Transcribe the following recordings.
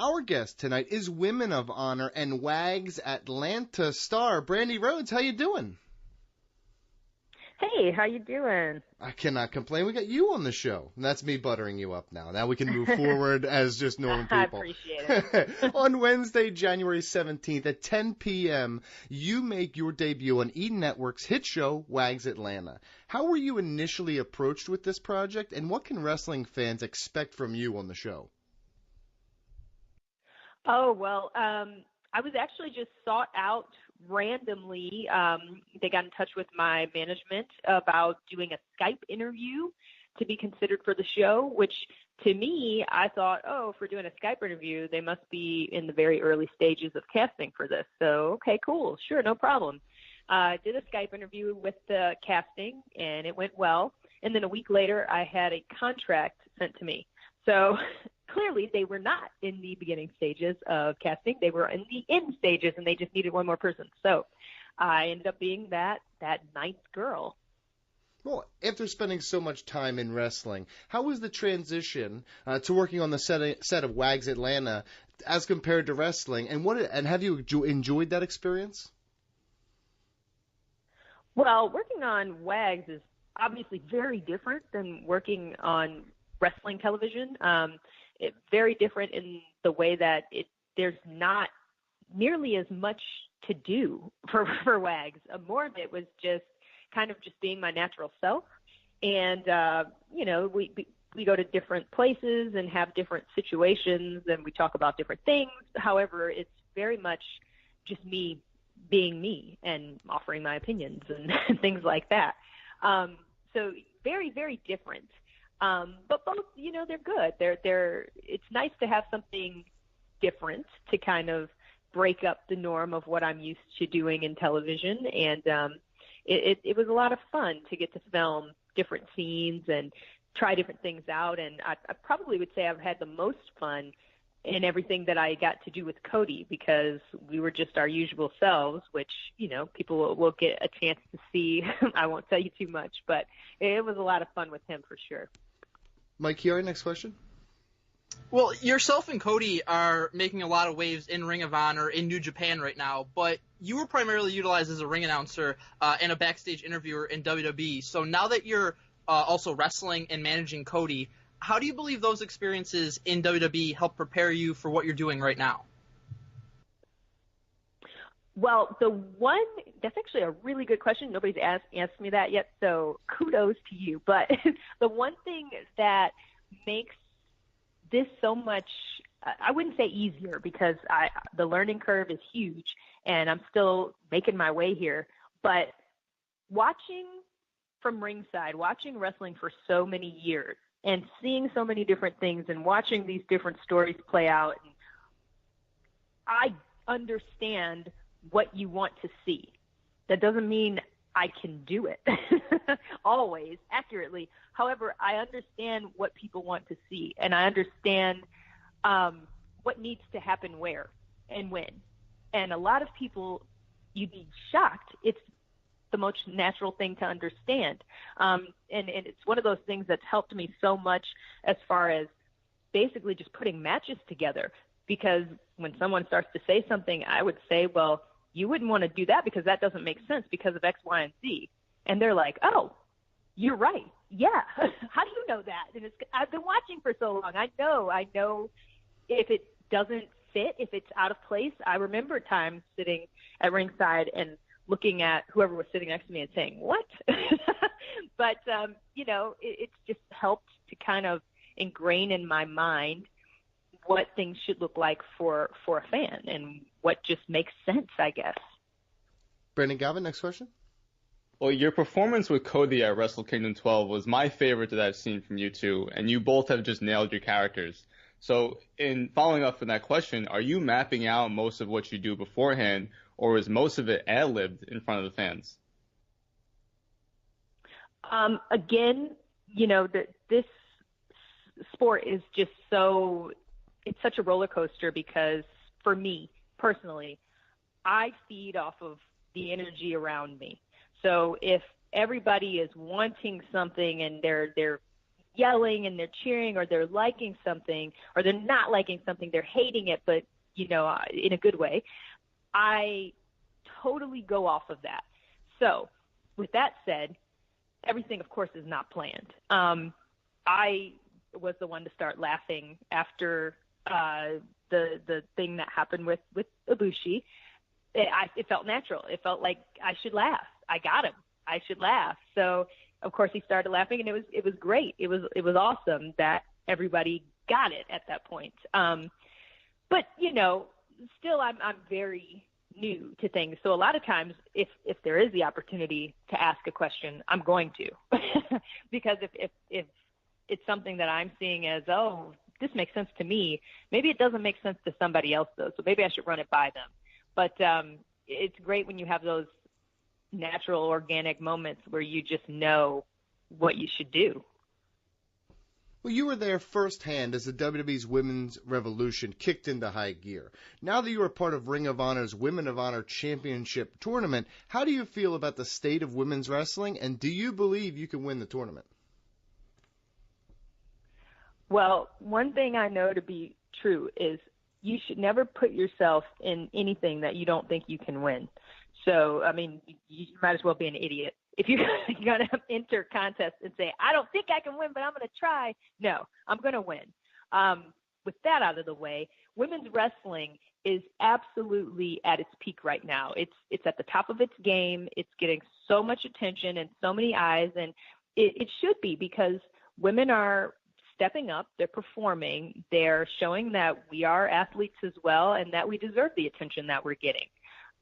Our guest tonight is Women of Honor and WAG's Atlanta star, Brandi Rhodes. How you doing? Hey, how you doing? I cannot complain. We got you on the show. And that's me buttering you up now. Now we can move forward as just normal people. I appreciate it. On Wednesday, January 17th at 10 p.m., you make your debut on E! Network's hit show, WAG's Atlanta. How were you initially approached with this project, and what can wrestling fans expect from you on the show? Oh, well, I was actually just sought out randomly. They got in touch with my management about doing a Skype interview to be considered for the show, which to me, I thought, oh, if we're doing a Skype interview, they must be in the very early stages of casting for this. So, okay, cool. Sure, no problem. Did a Skype interview with the casting, and it went well. And then a week later, I had a contract sent to me. So clearly they were not in the beginning stages of casting. They were in the end stages, and they just needed one more person. So I ended up being that ninth girl. Well, after spending so much time in wrestling, how was the transition to working on the set of WAG's Atlanta as compared to wrestling? And have you enjoyed that experience? Well, working on WAG's is obviously very different than working on wrestling television. It's very different in the way that there's not nearly as much to do for WAG's. More of it was just kind of just being my natural self. And, we go to different places and have different situations, and we talk about different things. However, it's very much just me being me and offering my opinions and things like that. So very, very different. But both, they're good. It's nice to have something different to kind of break up the norm of what I'm used to doing in television. And it was a lot of fun to get to film different scenes and try different things out. And I probably would say I've had the most fun in everything that I got to do with Cody, because we were just our usual selves, which, people will get a chance to see. I won't tell you too much, but it was a lot of fun with him for sure. Mike, here, next question. Well, yourself and Cody are making a lot of waves in Ring of Honor in New Japan right now, but you were primarily utilized as a ring announcer and a backstage interviewer in WWE. So now that you're also wrestling and managing Cody, how do you believe those experiences in WWE help prepare you for what you're doing right now? Well, that's actually a really good question. Nobody's asked me that yet, so kudos to you. But the one thing that makes this so much, I wouldn't say easier, because the learning curve is huge, and I'm still making my way here. But watching from ringside, watching wrestling for so many years, and seeing so many different things and watching these different stories play out, I understand what you want to see. That doesn't mean I can do it always accurately. However, I understand what people want to see, and I understand what needs to happen where and when. And a lot of people, you'd be shocked. It's the most natural thing to understand. And it's one of those things that's helped me so much as far as basically just putting matches together, because when someone starts to say something, I would say, well, you wouldn't want to do that because that doesn't make sense because of X, Y, and Z. And they're like, oh, you're right. Yeah. How do you know that? And I've been watching for so long. I know if it doesn't fit, if it's out of place. I remember times sitting at ringside and looking at whoever was sitting next to me and saying, what? But, it's just helped to kind of ingrain in my mind what things should look like for a fan and what just makes sense, I guess. Brandon Galvin, next question. Well, your performance with Cody at Wrestle Kingdom 12 was my favorite that I've seen from you two, and you both have just nailed your characters. So in following up from that question, are you mapping out most of what you do beforehand, or is most of it ad-libbed in front of the fans? Again, this sport is just it's such a roller coaster, because for me personally, I feed off of the energy around me. So if everybody is wanting something and they're yelling and they're cheering, or they're liking something, or they're not liking something, they're hating it, but, in a good way, I totally go off of that. So with that said, everything, of course, is not planned. I was the one to start laughing after the thing that happened with Ibushi. It felt natural. It felt like I should laugh. I got him. I should laugh. So of course he started laughing, and it was great. It was awesome that everybody got it at that point. But still I'm very new to things. So a lot of times if there is the opportunity to ask a question, I'm going to, because if it's something that I'm seeing as, oh, this makes sense to me, maybe it doesn't make sense to somebody else though. So maybe I should run it by them. But it's great when you have those natural, organic moments where you just know what you should do. Well, you were there firsthand as the WWE's Women's Revolution kicked into high gear. Now that you are part of Ring of Honor's Women of Honor Championship tournament, how do you feel about the state of women's wrestling, and do you believe you can win the tournament? Well, one thing I know to be true is you should never put yourself in anything that you don't think you can win. So, I mean, you might as well be an idiot. If you're going to enter contests and say, I don't think I can win, but I'm going to try. No, I'm going to win. With that out of the way, women's wrestling is absolutely at its peak right now. It's at the top of its game. It's getting so much attention and so many eyes, and it should be, because women are stepping up, they're performing, they're showing that we are athletes as well, and that we deserve the attention that we're getting.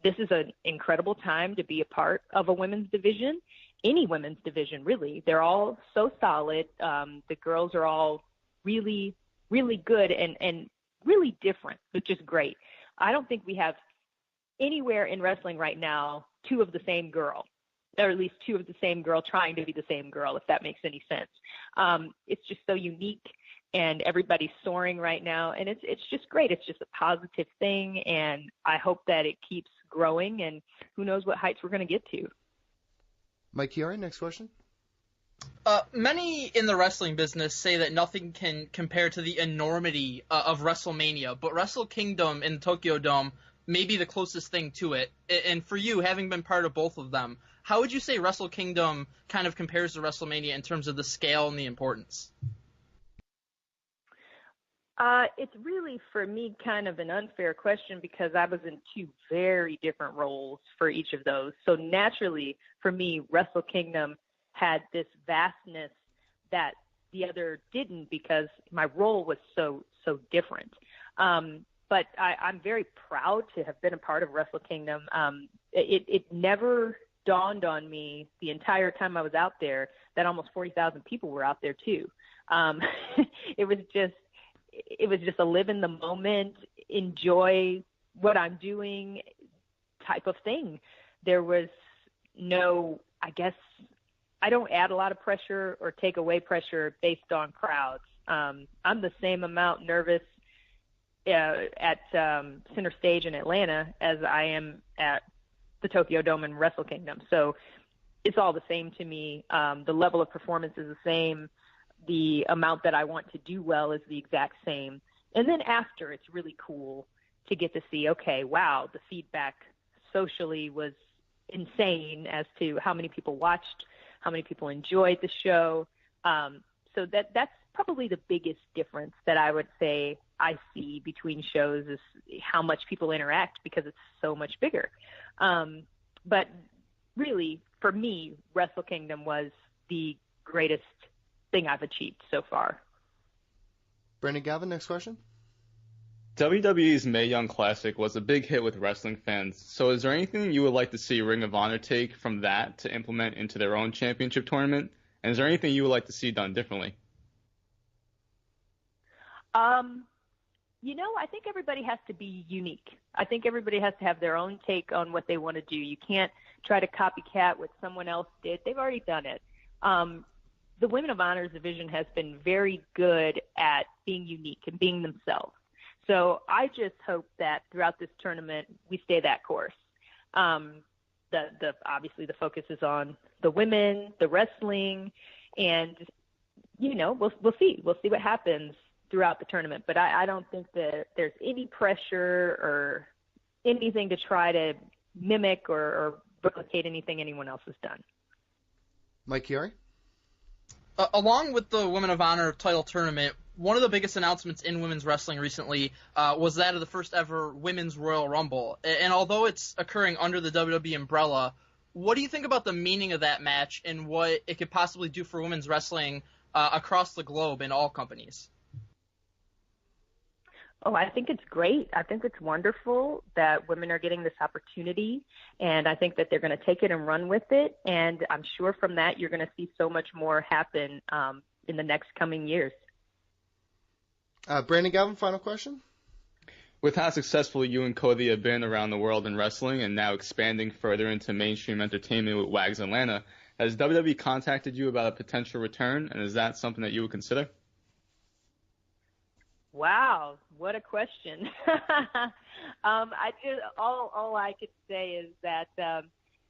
This is an incredible time to be a part of a women's division, any women's division, really. They're all so solid. The girls are all really, really good and really different, which is great. I don't think we have anywhere in wrestling right now two of the same girl, or at least two of the same girl trying to be the same girl, if that makes any sense. It's just so unique, and everybody's soaring right now, and it's just great. It's just a positive thing, and I hope that it keeps growing, and who knows what heights we're going to get to. Mike Chiari, next question. Many in the wrestling business say that nothing can compare to the enormity of WrestleMania, but Wrestle Kingdom in the Tokyo Dome may be the closest thing to it. And for you, having been part of both of them, how would you say Wrestle Kingdom kind of compares to WrestleMania in terms of the scale and the importance? It's really, for me, kind of an unfair question, because I was in two very different roles for each of those. So naturally, for me, Wrestle Kingdom had this vastness that the other didn't, because my role was so different. But I'm very proud to have been a part of Wrestle Kingdom. It never dawned on me the entire time I was out there that almost 40,000 people were out there too. It was just a live in the moment, enjoy what I'm doing type of thing. There was no, I guess, I don't add a lot of pressure or take away pressure based on crowds. I'm the same amount nervous at Center Stage in Atlanta as I am at the Tokyo Dome and Wrestle Kingdom. So it's all the same to me. The level of performance is the same. The amount that I want to do well is the exact same. And then after, it's really cool to get to see, okay, wow, the feedback socially was insane as to how many people watched, how many people enjoyed the show. So that's probably the biggest difference that I would say I see between shows, is how much people interact, because it's so much bigger. But really, for me, Wrestle Kingdom was the greatest thing I've achieved so far. Brandon Galvin, next question. WWE's Mae Young Classic was a big hit with wrestling fans. So is there anything you would like to see Ring of Honor take from that to implement into their own championship tournament? And is there anything you would like to see done differently? I think everybody has to be unique. I think everybody has to have their own take on what they want to do. You can't try to copycat what someone else did. They've already done it. The Women of Honor's division has been very good at being unique and being themselves. So I just hope that throughout this tournament we stay that course. Obviously the focus is on the women, the wrestling, and we'll see. We'll see what happens throughout the tournament. But I don't think that there's any pressure or anything to try to mimic or replicate anything anyone else has done. Mike Chiari? Along with the Women of Honor title tournament, one of the biggest announcements in women's wrestling recently was that of the first ever Women's Royal Rumble. And although it's occurring under the WWE umbrella, what do you think about the meaning of that match and what it could possibly do for women's wrestling across the globe in all companies? Oh, I think it's great. I think it's wonderful that women are getting this opportunity, and I think that they're going to take it and run with it. And I'm sure from that you're going to see so much more happen in the next coming years. Brandon Galvin, final question? With how successful you and Cody have been around the world in wrestling and now expanding further into mainstream entertainment with WAGS Atlanta, has WWE contacted you about a potential return, and is that something that you would consider? Wow, what a question. All I could say is that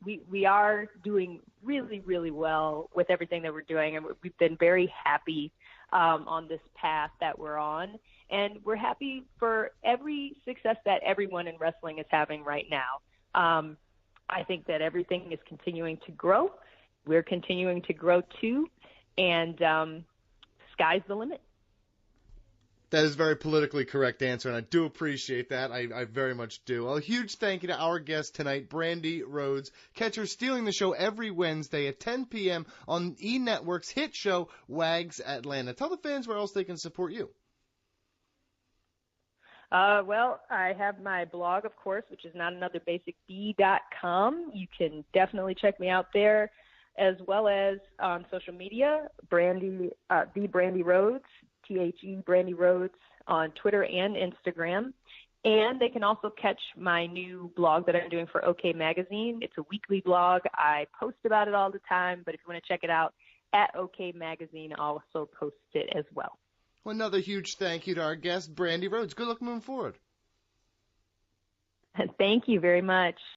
we are doing really, really well with everything that we're doing, and we've been very happy on this path that we're on, and we're happy for every success that everyone in wrestling is having right now. I think that everything is continuing to grow. We're continuing to grow too, and sky's the limit. That is a very politically correct answer, and I do appreciate that. I very much do. A huge thank you to our guest tonight, Brandi Rhodes. Catch her stealing the show every Wednesday at 10 p.m. on E! Network's hit show, WAGS Atlanta. Tell the fans where else they can support you. Well, I have my blog, of course, which is notanotherBasicB.com. You can definitely check me out there, as well as on social media, the Brandi Rhodes, THE Brandi Rhodes on Twitter and Instagram. And they can also catch my new blog that I'm doing for OK Magazine. It's a weekly blog. I post about it all the time, but if you want to check it out, at OK Magazine, I'll also post it as well. Well, another huge thank you to our guest, Brandi Rhodes. Good luck moving forward. Thank you very much.